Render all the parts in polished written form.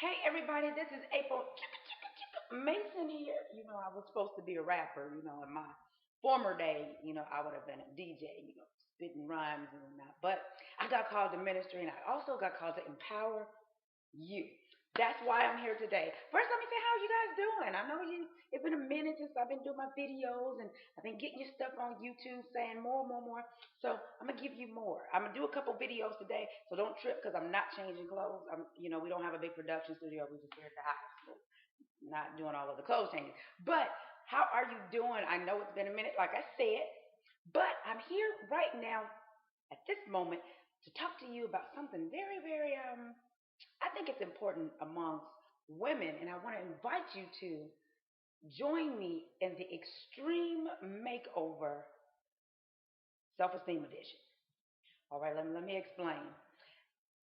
Hey everybody, this is April Mason here. I was supposed to be a rapper, in my former day, I would have been a DJ, spitting rhymes and whatnot. But I got called to ministry and I also got called to empower you. That's why I'm here today. First, let me say, how you guys doing? I know it's been a minute since I've been doing my videos and I've been getting your stuff on YouTube saying more, more, more. So I'm gonna give you more. I'm gonna do a couple videos today, so don't trip because I'm not changing clothes. We don't have a big production studio. We just here at the house, so not doing all of the clothes changes. But how are you doing? I know it's been a minute, like I said, but I'm here right now at this moment to talk to you about something very, very I think it's important amongst women, and I want to invite you to join me in the Extreme Makeover Self Esteem Edition. All right, let me explain.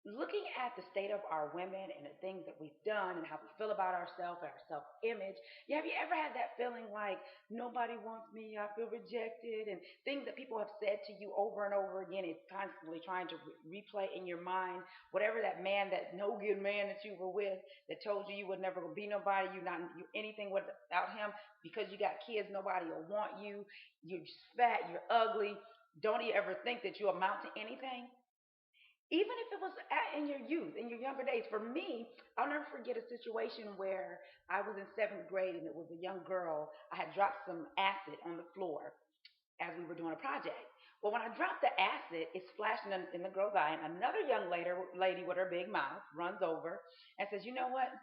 Looking at the state of our women and the things that we've done and how we feel about ourselves and our self image, yeah, have you ever had that feeling like nobody wants me, I feel rejected, and things that people have said to you over and over again? It's constantly trying to replay in your mind whatever that man, that no good man that you were with, that told you you would never be nobody, you not you anything without him because you got kids, nobody will want you, you're fat, you're ugly. Don't you ever think that you amount to anything? Even if it was in your youth, in your younger days. For me, I'll never forget a situation where I was in seventh grade and it was a young girl. I had dropped some acid on the floor as we were doing a project. Well, when I dropped the acid, it splashed in the girl's eye, and another young lady with her big mouth runs over and says, "You know what?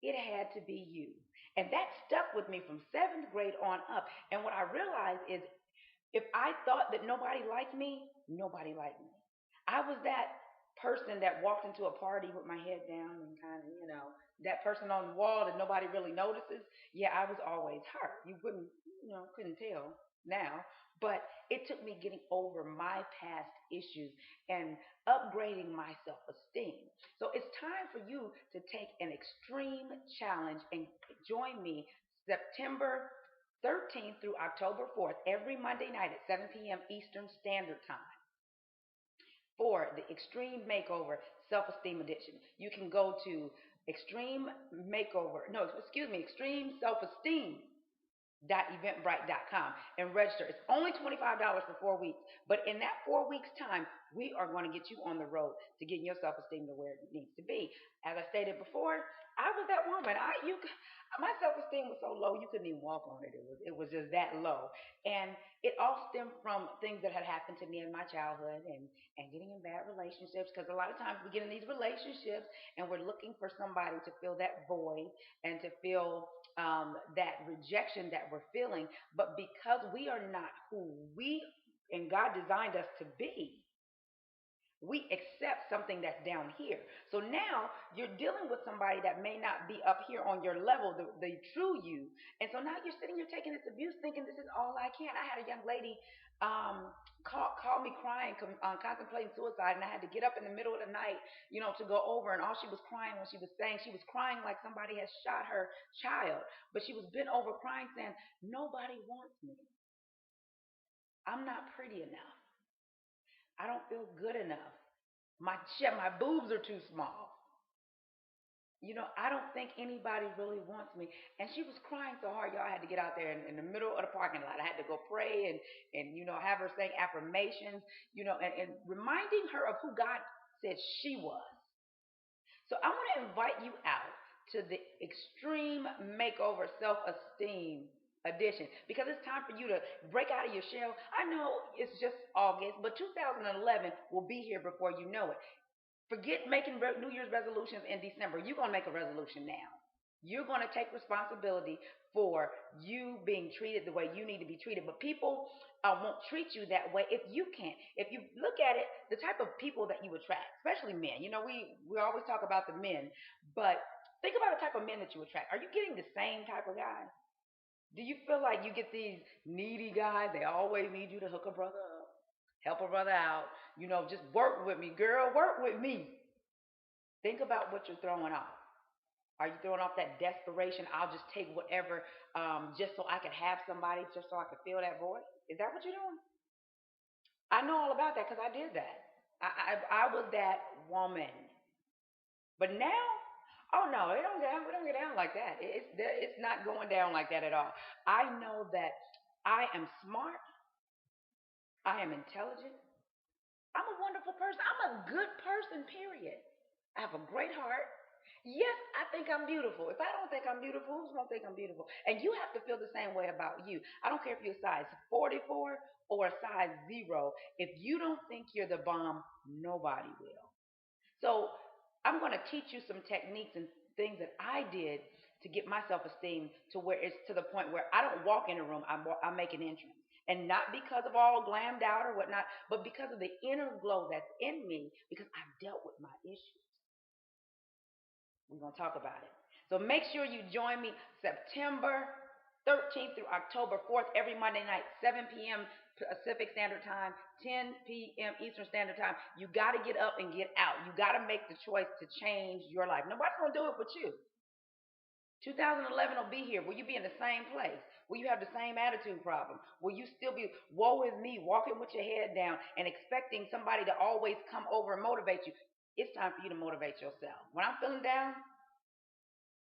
It had to be you." And that stuck with me from seventh grade on up. And what I realized is if I thought that nobody liked me, nobody liked me. I was that person that walked into a party with my head down and kind of, that person on the wall that nobody really notices. Yeah, I was always hurt. You wouldn't, couldn't tell now. But it took me getting over my past issues and upgrading my self esteem. So it's time for you to take an extreme challenge and join me September 13th through October 4th, every Monday night at 7 p.m. Eastern Standard Time for the Extreme Makeover Self Esteem Edition. You can go to Extreme Makeover, no, excuse me, Extreme Self Esteem eventbrite.com and register. It's only $25 for 4 weeks. But in that 4 weeks time, we are going to get you on the road to getting your self-esteem to where it needs to be. As I stated before, I was that woman. My self-esteem was so low you couldn't even walk on it. It was just that low. And it all stemmed from things that had happened to me in my childhood and getting in bad relationships. Because a lot of times we get in these relationships and we're looking for somebody to fill that void and to fill that rejection that we're feeling. But because we are not who we and God designed us to be, we accept something that's down here. So now you're dealing with somebody that may not be up here on your level, the true you. And so now you're sitting here taking this abuse, thinking this is all I can. I had a young lady call me crying, contemplating suicide, and I had to get up in the middle of the night, to go over. And all she was crying when she was saying, she was crying like somebody had shot her child, but she was bent over crying, saying, "Nobody wants me. I'm not pretty enough. I don't feel good enough. My boobs are too small. I don't think anybody really wants me." And she was crying so hard, y'all. I had to get out there in the middle of the parking lot. I had to go pray and have her saying affirmations, and reminding her of who God said she was. So I want to invite you out to the Extreme Makeover Self Esteem Edition because it's time for you to break out of your shell. I know it's just August, but 2011 will be here before you know it. Forget making New Year's resolutions in December. You're going to make a resolution now. You're going to take responsibility for you being treated the way you need to be treated. But people won't treat you that way if you can't. If you look at it, the type of people that you attract, especially men. We always talk about the men, but think about the type of men that you attract. Are you getting the same type of guys? Do you feel like you get these needy guys? They always need you to hook a brother up, help a brother out. Just work with me, girl, work with me. Think about what you're throwing off. Are you throwing off that desperation? I'll just take whatever just so I can have somebody, just so I can fill that void. Is that what you're doing? I know all about that because I did that. I was that woman. But now Oh no, it don't get down. We don't get down like that. It's not going down like that at all. I know that I am smart. I am intelligent. I'm a wonderful person. I'm a good person. Period. I have a great heart. Yes, I think I'm beautiful. If I don't think I'm beautiful, who's gonna think I'm beautiful? And you have to feel the same way about you. I don't care if you're a size 44 or a size 0. If you don't think you're the bomb, nobody will. So I'm going to teach you some techniques and things that I did to get my self esteem to where it's to the point where I don't walk in a room, I make an entrance. And not because of all glammed out or whatnot, but because of the inner glow that's in me, because I've dealt with my issues. We're going to talk about it. So make sure you join me September 13th through October 4th, every Monday night, 7 p.m. Pacific Standard Time, 10 p.m. Eastern Standard Time. You got to get up and get out. You got to make the choice to change your life. Nobody's going to do it but you. 2011 will be here. Will you be in the same place? Will you have the same attitude problem? Will you still be, woe is me, walking with your head down and expecting somebody to always come over and motivate you? It's time for you to motivate yourself. When I'm feeling down,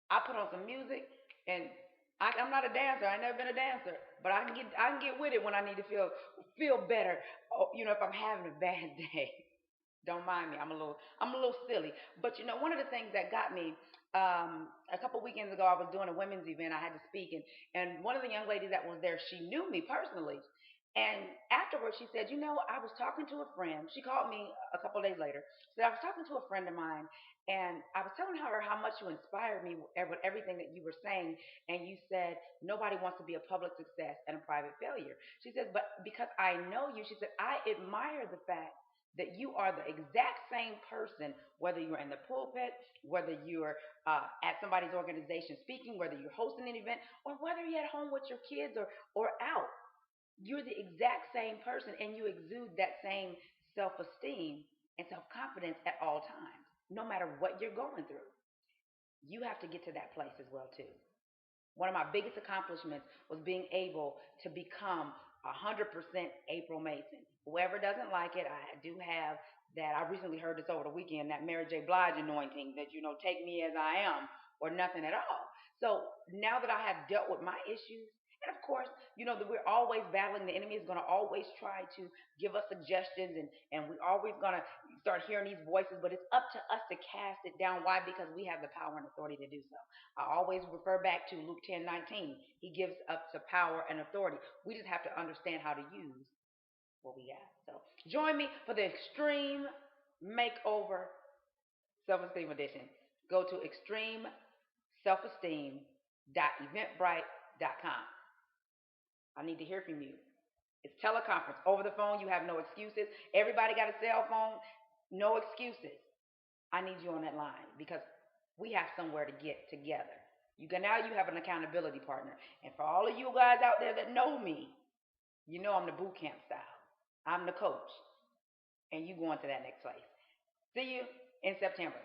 I put on some music, and I'm not a dancer. I never been a dancer, but I can get with it when I need to feel better. Oh, if I'm having a bad day. Don't mind me. I'm a little silly. But one of the things that got me a couple weekends ago, I was doing a women's event. I had to speak, and one of the young ladies that was there, she knew me personally. And afterwards, she said, I was talking to a friend. She called me a couple days later. She said, I was talking to a friend of mine, and I was telling her how much you inspired me with everything that you were saying. And you said, nobody wants to be a public success and a private failure. She says, but because I know you, she said, I admire the fact that you are the exact same person, whether you're in the pulpit, whether you're at somebody's organization speaking, whether you're hosting an event, or whether you're at home with your kids or out. You're the exact same person, and you exude that same self esteem and self confidence at all times, no matter what you're going through. You have to get to that place as well too. One of my biggest accomplishments was being able to become 100% April Mason. Whoever doesn't like it, I do have that. I recently heard this over the weekend, that Mary J. Blige anointing, that, take me as I am or nothing at all. So now that I have dealt with my issues, and of course, that we're always battling, the enemy is going to always try to give us suggestions, and we're always going to start hearing these voices, but it's up to us to cast it down. Why? Because we have the power and authority to do so. I always refer back to Luke 10:19. He gives us the power and authority. We just have to understand how to use what we got. So join me for the Extreme Makeover Self Esteem Edition. Go to extremeselfesteem.eventbrite.com. I need to hear from you. It's teleconference. Over the phone, you have no excuses. Everybody got a cell phone. No excuses. I need you on that line because we have somewhere to get together. You have an accountability partner. And for all of you guys out there that know me, I'm the boot camp style. I'm the coach. And you going to that next place. See you in September.